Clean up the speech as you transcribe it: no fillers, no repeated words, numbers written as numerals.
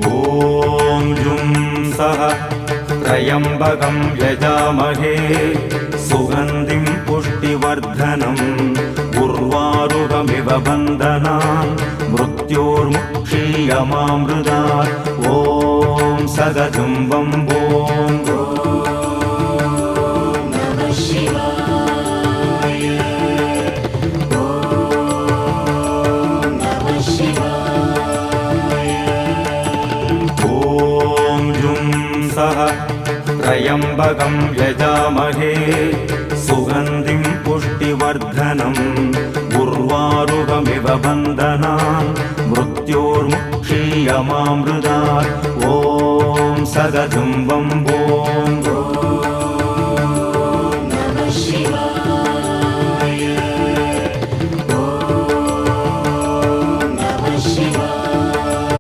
ॐ जुं सः त्र्यम्बकं यजामहे सुगन्धिं पुष्टिवर्धनम् उर्वारुकमिव बन्धनान् मृत्योर्मुक्षीयमामृतात् ॐ सदजुं वम्बो त्र्यम्बकं यजामहे सुगन्धिं पुष्टिवर्धनम् उर्वारुकमिव बन्धनान् मृत्योर्मुक्षीयमामृतात् ॐ सदजुं वम्बो